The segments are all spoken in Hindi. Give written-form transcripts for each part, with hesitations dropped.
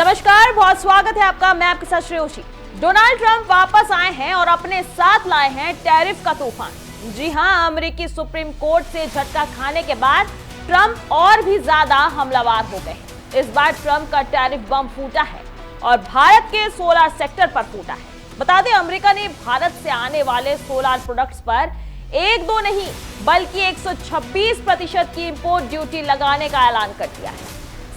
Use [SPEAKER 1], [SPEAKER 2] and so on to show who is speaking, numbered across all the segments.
[SPEAKER 1] नमस्कार, बहुत स्वागत है आपका। मैं आपके साथ श्रेयोशी। डोनाल्ड ट्रंप वापस आए हैं और अपने साथ लाए हैं टैरिफ का तूफान। जी हां, अमेरिकी सुप्रीम कोर्ट से झटका खाने के बाद ट्रंप और भी ज्यादा हमलावर हो गए हैं। इस बार ट्रंप का टैरिफ बम फूटा है और भारत के सोलर सेक्टर पर फूटा है। बता दें, अमेरिका ने भारत से आने वाले सोलर प्रोडक्ट्स पर एक दो नहीं बल्कि 126% की इंपोर्ट ड्यूटी लगाने का ऐलान कर दिया है।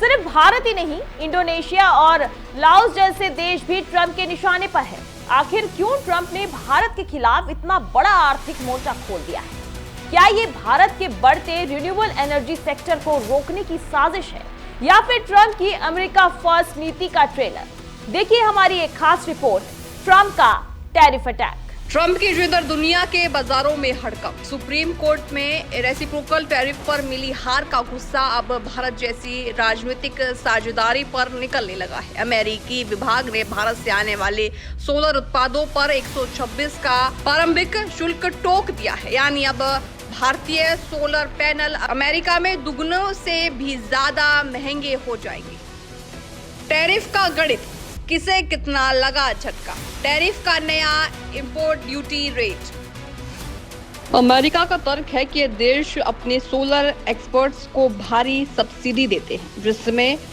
[SPEAKER 1] सिर्फ भारत ही नहीं, इंडोनेशिया और लाओस जैसे देश भी ट्रंप के निशाने पर है। आखिर क्यों ट्रंप ने भारत के खिलाफ इतना बड़ा आर्थिक मोर्चा खोल दिया है? क्या ये भारत के बढ़ते रिन्यूएबल एनर्जी सेक्टर को रोकने की साजिश है या फिर ट्रंप की अमेरिका फर्स्ट नीति का ट्रेलर? देखिए हमारी एक खास रिपोर्ट, ट्रंप का टैरिफ अटैक।
[SPEAKER 2] ट्रंप की जिद दुनिया के बाजारों में हड़कंप। सुप्रीम कोर्ट में रेसिप्रोकल टैरिफ पर मिली हार का गुस्सा अब भारत जैसी राजनीतिक साझेदारी पर निकलने लगा है। अमेरिकी विभाग ने भारत से आने वाले सोलर उत्पादों पर 126 का प्रारंभिक शुल्क टोक दिया है। यानी अब भारतीय सोलर पैनल अमेरिका में दुगनों से भी ज्यादा महंगे हो जाएंगे। टैरिफ का गणित, किसे कितना लगा झटका? टैरिफ का नया इंपोर्ट ड्यूटी रेट। अमेरिका का तर्क है कि देश अपने सोलर एक्सपर्ट्स को भारी सब्सिडी देते हैं,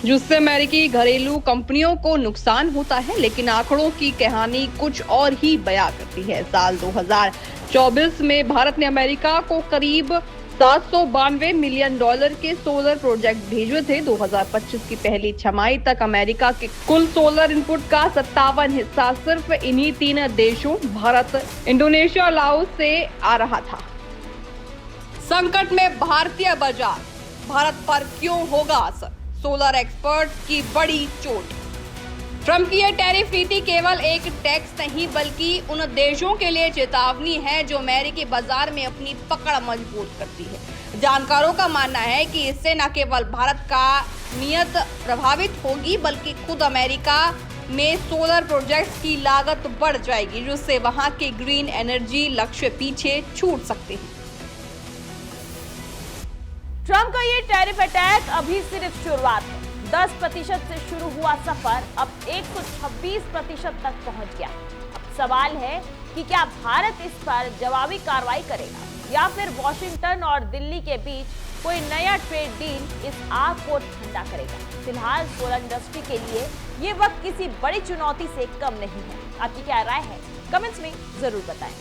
[SPEAKER 2] जिससे अमेरिकी घरेलू कंपनियों को नुकसान होता है। लेकिन आंकड़ों की कहानी कुछ और ही बयां करती है। साल 2024 में भारत ने अमेरिका को करीब $792 मिलियन के सोलर प्रोजेक्ट भेजे थे। 2025 की पहली छमाही तक अमेरिका के कुल सोलर इनपुट का 57 हिस्सा सिर्फ इन्हीं 3 देशों भारत, इंडोनेशिया और लाओस से आ रहा था। संकट में भारतीय बाजार, भारत पर क्यों होगा असर? सोलर एक्सपर्ट की बड़ी चोट। ट्रंप की यह टैरिफ नीति केवल एक टैक्स नहीं बल्कि उन देशों के लिए चेतावनी है जो अमेरिकी बाजार में अपनी पकड़ मजबूत करती है। जानकारों का मानना है कि इससे न केवल भारत का नियत प्रभावित होगी बल्कि खुद अमेरिका में सोलर प्रोजेक्ट्स की लागत बढ़ जाएगी, जिससे वहां के ग्रीन एनर्जी लक्ष्य पीछे छूट सकते हैं।
[SPEAKER 1] ट्रंप का ये टैरिफ अटैक अभी सिर्फ शुरुआत है। 10% से शुरू हुआ सफर अब 126% तक पहुंच गया। अब सवाल है कि क्या भारत इस पर जवाबी कार्रवाई करेगा या फिर वॉशिंगटन और दिल्ली के बीच कोई नया ट्रेड डील इस आग को ठंडा करेगा? फिलहाल सोलर इंडस्ट्री के लिए ये वक्त किसी बड़ी चुनौती से कम नहीं है। आपकी क्या राय है? कमेंट्स में जरूर बताएं।